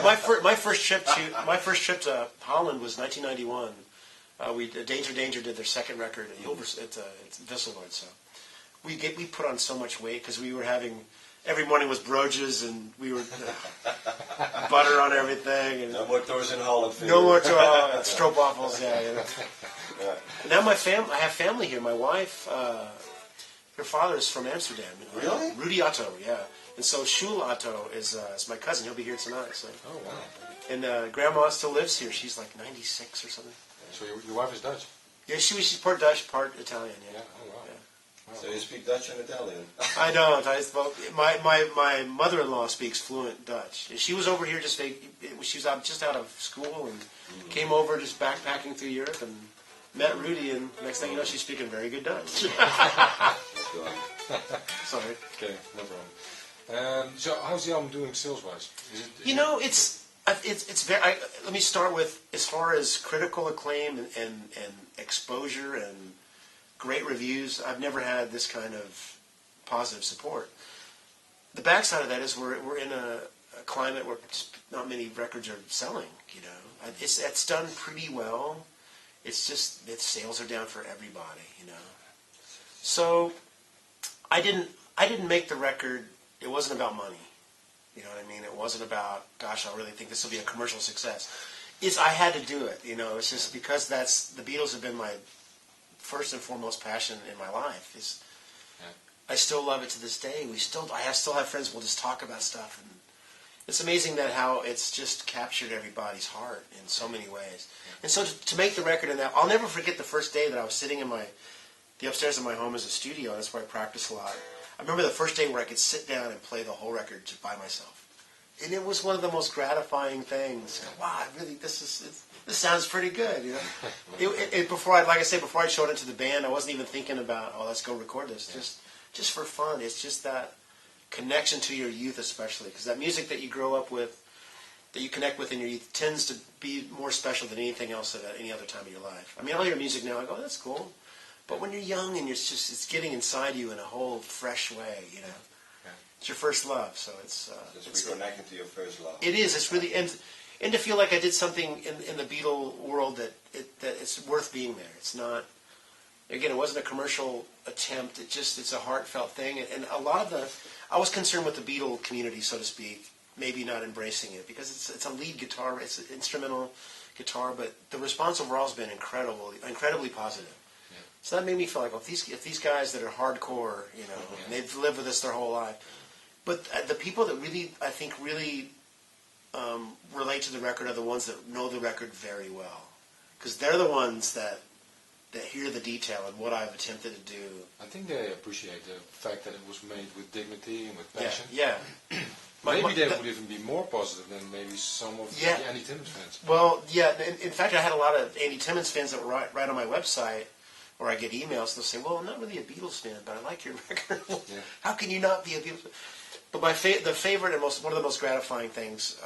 my first trip to Holland was 1991. Danger did their second record at Visselord. So we put on so much weight because we were having every morning was broodjes and we were butter on everything. And no more tours in Holland. No more stroopwafels. Yeah. Now I have family here. My wife, her father is from Amsterdam. Really? Rudy Otto. Yeah. And so Shul Otto is my cousin. He'll be here tonight. So. Oh wow! And Grandma still lives here. She's like 96 or something. So your wife is Dutch? Yeah, she's part Dutch, part Italian. Yeah. Oh wow. Yeah. So you speak Dutch and Italian? I don't. My mother-in-law speaks fluent Dutch. She was over here she was just out of school and came over just backpacking through Europe and met Rudy, and next thing you know, she's speaking very good Dutch. Sorry. Okay, no problem. So how's the album doing sales-wise? It's very. Let me start with as far as critical acclaim and exposure and great reviews. I've never had this kind of positive support. The backside of that is we're in a climate where not many records are selling. It's done pretty well. It's just its sales are down for everybody. So I didn't make the record. It wasn't about money. You know what I mean? It wasn't about, gosh, I really think this will be a commercial success. I had to do it. It's just because the Beatles have been my first and foremost passion in my life. I still love it to this day. I still have friends who will just talk about stuff, and it's amazing that how it's just captured everybody's heart in so many ways. And so to make the record in that, I'll never forget the first day that I was sitting in the upstairs of my home as a studio. That's where I practice a lot. I remember the first day where I could sit down and play the whole record by myself, and it was one of the most gratifying things. Wow, this sounds pretty good. Before I showed it to the band, I wasn't even thinking about, let's go record this. Just for fun. It's just that connection to your youth, especially because that music that you grow up with, that you connect with in your youth, tends to be more special than anything else at any other time of your life. I mean, I'll hear music now, I go, that's cool. But when you're young and it's getting inside you in a whole fresh way, It's your first love, so it's reconnecting to your first love. It is. It's really and to feel like I did something in the Beatle world that it's worth being there. It's not. Again, it wasn't a commercial attempt. It's a heartfelt thing, and a lot of I was concerned with the Beatle community, so to speak, maybe not embracing it because it's a lead guitar, it's an instrumental guitar, but the response overall has been incredibly positive. So that made me feel like, if these guys that are hardcore, and they've lived with us their whole life, but the people that really, I think, really relate to the record are the ones that know the record very well, because they're the ones that hear the detail and what I've attempted to do. I think they appreciate the fact that it was made with dignity and with passion. Yeah. Maybe they would even be more positive than maybe some of the Andy Timmons fans. Well, yeah. In fact, I had a lot of Andy Timmons fans that were right on my website. Or I get emails, they'll say, well, I'm not really a Beatles fan, but I like your record. How can you not be a Beatles fan? But the favorite and one of the most gratifying things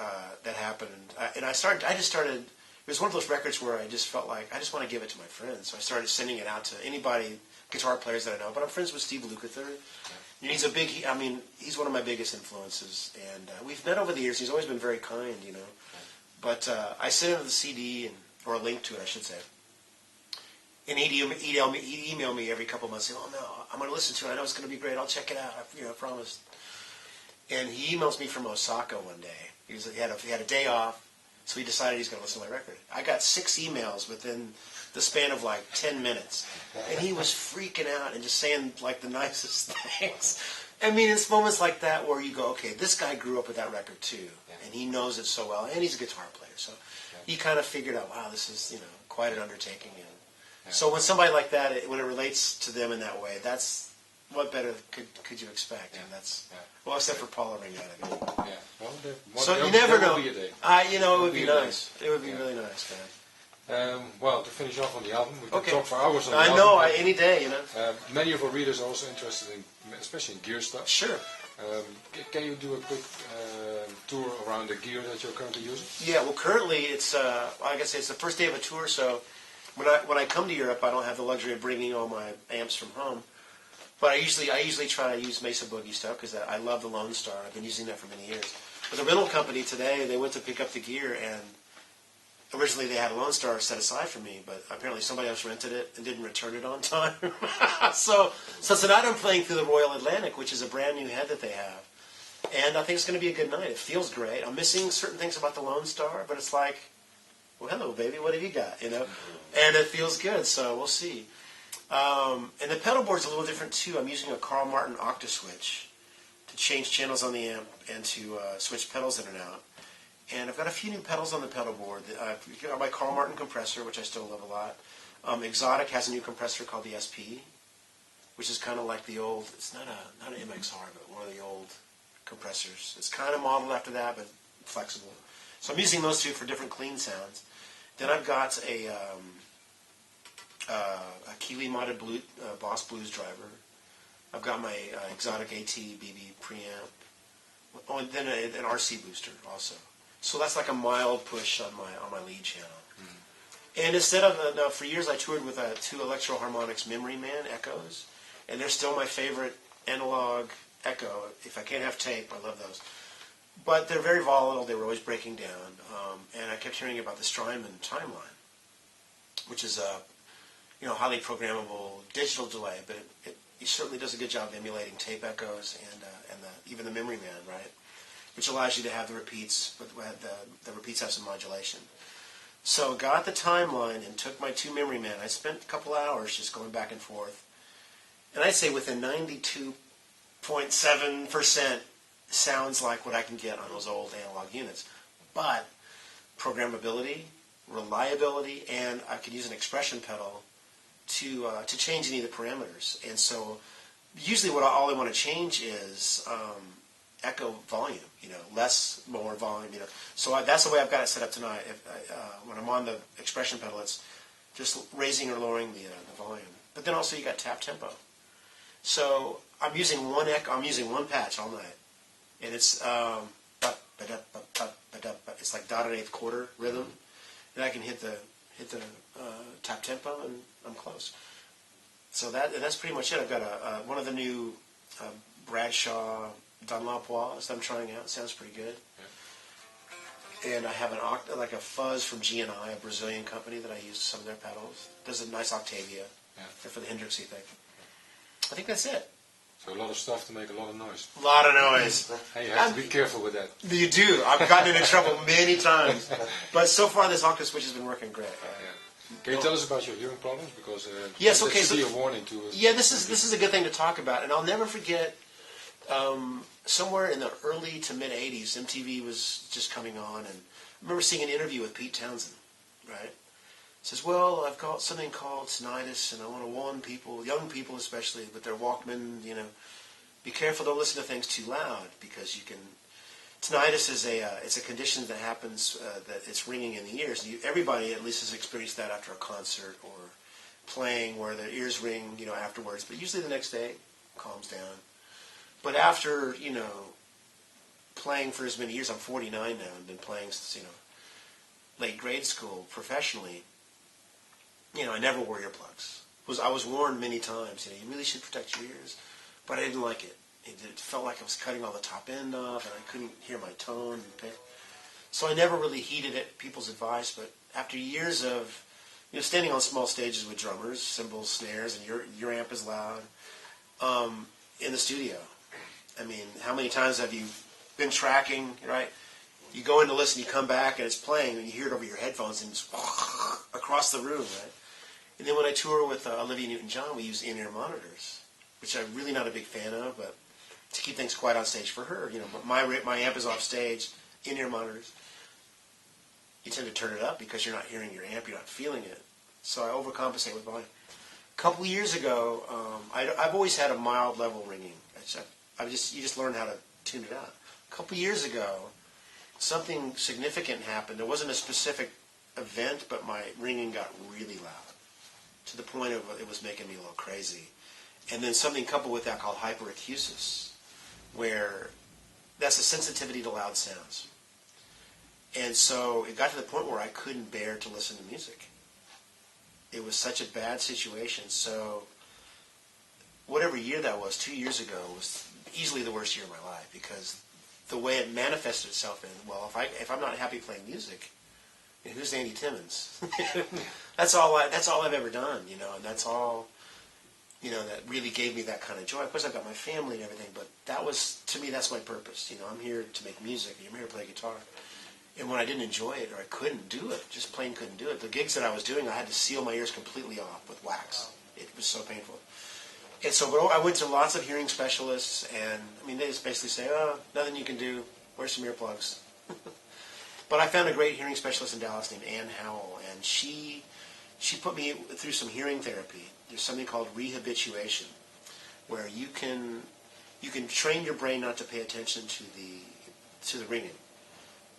that happened, and I just started, it was one of those records where I just felt like, I just want to give it to my friends. So I started sending it out to anybody, guitar players that I know. But I'm friends with Steve Lukather. And he's one of my biggest influences. And we've met over the years. He's always been very kind, But I sent him the CD, or a link to it, I should say. And he'd email me every couple of months saying, oh, no, I'm going to listen to it. I know it's going to be great. I'll check it out. I promise. And he emails me from Osaka one day. He had a day off, so he decided he's going to listen to my record. I got 6 emails within the span of 10 minutes. And he was freaking out and just saying the nicest things. I mean, it's moments like that where you go, okay, this guy grew up with that record too. And he knows it so well. And he's a guitar player. So he kind of figured out, wow, this is, quite an undertaking. So when somebody like that, when it relates to them in that way, that's what better could you expect? And that's except for Paula Ringgold. So you never know. It would be nice. It would be really nice, man. Well, to finish off on the album, we could talk for hours on the album. I know, any day, Many of our readers are also interested in, especially in gear stuff. Sure. Can you do a quick tour around the gear that you're currently using? Yeah. Well, currently it's like I say, it's the first day of a tour, so. When I come to Europe, I don't have the luxury of bringing all my amps from home. But I usually try to use Mesa Boogie stuff because I love the Lone Star. I've been using that for many years. But the rental company today, they went to pick up the gear, and originally they had a Lone Star set aside for me, but apparently somebody else rented it and didn't return it on time. so tonight I'm playing through the Royal Atlantic, which is a brand new head that they have. And I think it's going to be a good night. It feels great. I'm missing certain things about the Lone Star, but it's like, well, hello, baby, what have you got? You know, and it feels good. So we'll see. And the pedal board's a little different too. I'm using a Carl Martin OctaSwitch to change channels on the amp and to switch pedals in and out. And I've got a few new pedals on the pedal board. I've got my Carl Martin compressor, which I still love a lot. Exotic has a new compressor called the SP, which is kind of like the old. It's not an MXR, but one of the old compressors. It's kind of modeled after that, but flexible. So I'm using those two for different clean sounds. Then I've got a Kiwi modded Boss Blues driver. I've got my Exotic AT BB preamp. Oh, and then an RC booster also. So that's like a mild push on my lead channel. And instead of now, for years I toured with two Electro Harmonics Memory Man Echoes, and they're still my favorite analog Echo. If I can't have tape, I love those. But they're very volatile. They were always breaking down. And I kept hearing about the Strymon Timeline, which is a highly programmable digital delay, but it certainly does a good job of emulating tape echoes and even the Memory Man, right? Which allows you to have the repeats, but the repeats have some modulation. So got the Timeline and took my two Memory Man. I spent a couple hours just going back and forth. And I'd say within 92.7% sounds like what I can get on those old analog units. But programmability, reliability, and I could use an expression pedal to change any of the parameters. And so usually all I want to change is echo volume, less, more volume, So that's the way I've got it set up tonight. When I'm on the expression pedal, it's just raising or lowering the volume. But then also you got tap tempo. So I'm using one patch all night, and it's it's like dotted eighth quarter rhythm, and I can hit the tap tempo, and I'm close. So that's pretty much it. I've got one of the new Bradshaw Dunlop wahs that I'm trying out. It sounds pretty good. Yeah. And I have a fuzz from G&I, a Brazilian company that I use some of their pedals. Does a nice Octavia for the Hendrixy thing. I think that's it. So a lot of stuff to make a lot of noise. A lot of noise. Hey, you have to be careful with that. You do. I've gotten into trouble many times. But so far this OctaSwitch has been working great. Can you tell us about your hearing problems? Because yes, that should be a warning to us. Yeah, this is a good thing to talk about. And I'll never forget, somewhere in the early to mid-'80s, MTV was just coming on. And I remember seeing an interview with Pete Townsend, right? Says, well, I've got something called tinnitus, and I want to warn people, young people especially, with their Walkman, be careful, don't listen to things too loud, because you can. Tinnitus is it's a condition that happens that it's ringing in the ears. Everybody at least has experienced that after a concert or playing, where their ears ring, afterwards. But usually the next day it calms down. But after playing for as many years, I'm 49 now, and been playing since late grade school professionally. I never wore earplugs. I was warned many times, you really should protect your ears, but I didn't like it. It felt like I was cutting all the top end off, and I couldn't hear my tone and pick. So I never really heeded people's advice. But after years of standing on small stages with drummers, cymbals, snares, and your amp is loud in the studio. I mean, how many times have you been tracking, right? You go in to listen, you come back, and it's playing, and you hear it over your headphones, and it's across the room, right? And then when I tour with Olivia Newton-John, we use in-ear monitors, which I'm really not a big fan of, but to keep things quiet on stage for her, my amp is off stage, in-ear monitors. You tend to turn it up because you're not hearing your amp, you're not feeling it. So I overcompensate with volume. A couple years ago, I've always had a mild level ringing. You just learn how to tune it out. A couple years ago, something significant happened. There wasn't a specific event, but my ringing got really loud to the point of it was making me a little crazy. And then something coupled with that called hyperacusis, where that's a sensitivity to loud sounds. And so it got to the point where I couldn't bear to listen to music. It was such a bad situation. So whatever year that was, 2 years ago, was easily the worst year of my life, because the way it manifested itself in, well, if I'm not happy playing music, who's Andy Timmons? That's all I've ever done, and that's all, that really gave me that kind of joy. Of course, I've got my family and everything, but to me, that's my purpose. I'm here to make music. I'm here to play guitar. And when I didn't enjoy it or I couldn't do it, just plain couldn't do it, the gigs that I was doing, I had to seal my ears completely off with wax. It was so painful. And so I went to lots of hearing specialists, and, they just basically say, oh, nothing you can do. Wear some earplugs. But I found a great hearing specialist in Dallas named Ann Howell, and she put me through some hearing therapy. There's something called rehabituation, where you can train your brain not to pay attention to the ringing,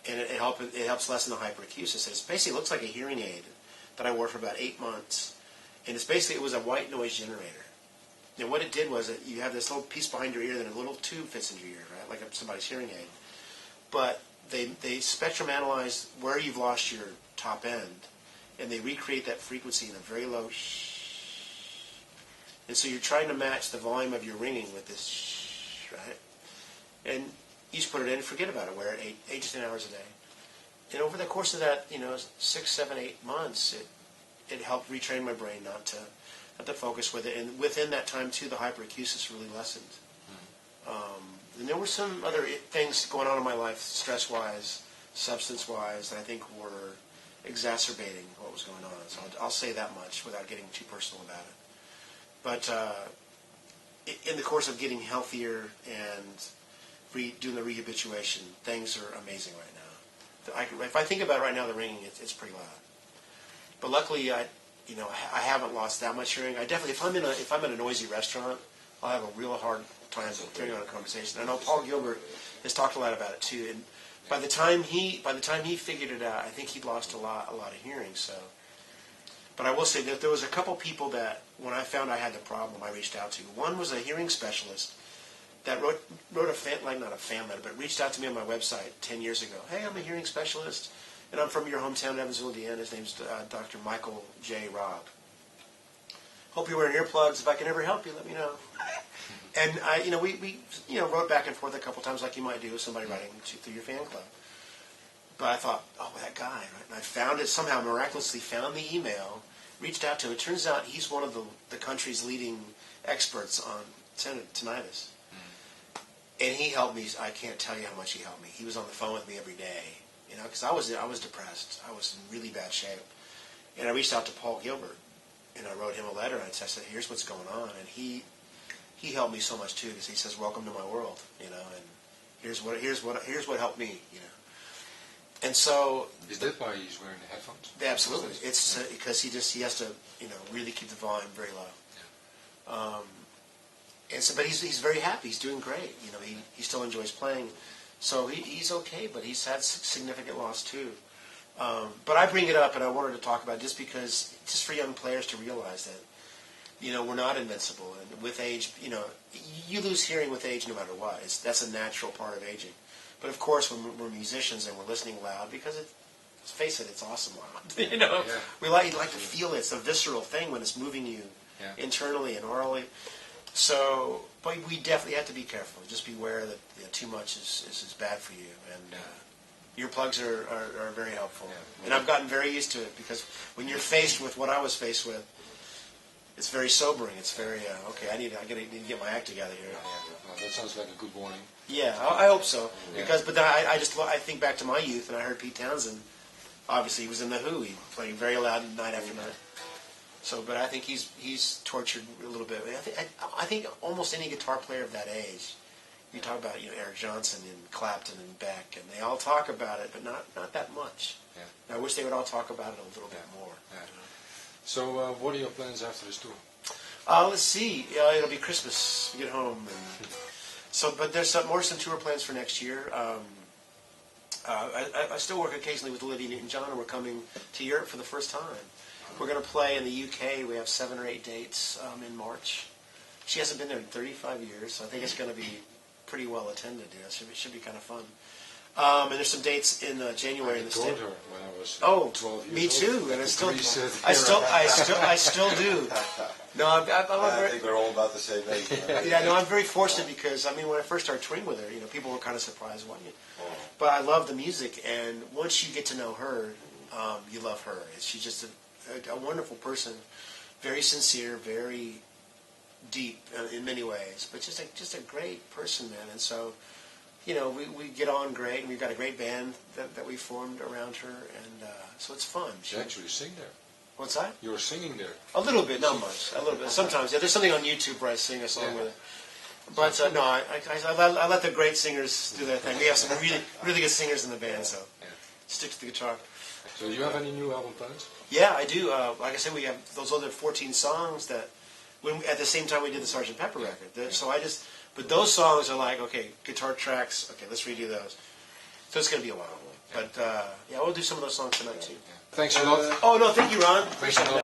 and it helps lessen the hyperacusis. It basically looks like a hearing aid that I wore for about 8 months, and it was a white noise generator. And what it did was that you have this little piece behind your ear, then a little tube fits into your ear, right, like somebody's hearing aid. But they spectrum analyze where you've lost your top end, and they recreate that frequency in a very low shh. And so you're trying to match the volume of your ringing with this shh, right? And you just put it in and forget about it. Wear it 8 to 10 hours a day. And over the course of that, 6, 7, 8 months, it helped retrain my brain not to focus with it. And within that time, too, the hyperacusis really lessened. And there were some other things going on in my life, stress-wise, substance-wise, that I think were exacerbating what was going on. So I'll say that much without getting too personal about it. But in the course of getting healthier and doing the rehabilitation, things are amazing right now. If I think about it right now, the ringing, it's pretty loud. But luckily, I haven't lost that much hearing. I definitely, if I'm in a noisy restaurant, I'll have a real hard time carrying on a conversation. I know Paul Gilbert has talked a lot about it too. And by the time he figured it out, I think he'd lost a lot of hearing. So, but I will say that there was a couple people that when I found I had the problem, I reached out to. One was a hearing specialist that wrote not a fan letter, but reached out to me on my website 10 years ago. Hey, I'm a hearing specialist, and I'm from your hometown, Evansville, Indiana. His name's Dr. Michael J. Robb. Hope you're wearing earplugs. If I can ever help you, let me know. And we wrote back and forth a couple times, like you might do with somebody writing through your fan club. But I thought, oh, that guy, right? And I found it somehow, miraculously found the email, reached out to him. It turns out he's one of the country's leading experts on tinnitus. And he helped me. I can't tell you how much he helped me. He was on the phone with me every day, because I was depressed. I was in really bad shape. And I reached out to Paul Gilbert, and I wrote him a letter. And I said, here's what's going on. And he helped me so much too, because he says, welcome to my world, and here's what helped me, And so is that why he's wearing the headphones? Absolutely, it's because he has to really keep the volume very low. And so, but he's very happy. He's doing great. He still enjoys playing, so he's okay. But he's had significant loss too. But I bring it up, and I wanted to talk about it just for young players to realize that. We're not invincible, and with age, you lose hearing with age no matter what. That's a natural part of aging. But of course, when we're musicians and we're listening loud, because let's face it, it's awesome loud. Yeah. We like to feel it. It's a visceral thing when it's moving you internally and orally. So, but we definitely have to be careful. Just beware that too much is bad for you. And earplugs are very helpful. Yeah. And I've gotten very used to it, because when you're faced with what I was faced with, it's very sobering. It's very okay. I need to get my act together here. Well, that sounds like a good warning. Yeah, I hope so. Because, but then I think back to my youth, and I heard Pete Townsend. Obviously, he was in the Who. He played very loud night after night. So, but I think he's tortured a little bit. I think almost any guitar player of that age. You talk about Eric Johnson and Clapton and Beck, and they all talk about it, but not that much. Yeah. And I wish they would all talk about it a little bit more. Yeah. So, what are your plans after this tour? Let's see. It'll be Christmas. We get home. But there's some tour plans for next year. I still work occasionally with Olivia Newton-John, and we're coming to Europe for the first time. We're going to play in the UK. We have 7 or 8 dates in March. She hasn't been there in 35 years, so I think it's going to be pretty well attended. It should be kind of fun. And there's some dates in January in the States. I when I was 12 years me too, old. and I still do. No, I'm I very, think we're all about the same age. Right? yeah, no, I'm very fortunate because I mean, when I first started touring with her, people were kind of surprised, why you? Oh. But I love the music, and once you get to know her, you love her. She's just a wonderful person, very sincere, very deep in many ways, but just a great person, man. And so, we get on great, and we've got a great band that we formed around her, and so it's fun. You actually sing there. What's that? You're singing there. A little bit, not much. A little bit. Sometimes, yeah. There's something on YouTube where I sing a song with her. But no, I let the great singers do their thing. We have some really good singers in the band, so stick to the guitar. So do you have any new album plans? Yeah, I do. Like I said, we have those other 14 songs that, at the same time we did the Sgt. Pepper record. So but those songs are like, okay, guitar tracks, okay, let's redo those. So it's going to be a while. But, yeah, we'll do some of those songs tonight, too. Thanks a lot. Oh, no, thank you, Ron. Thanks a lot.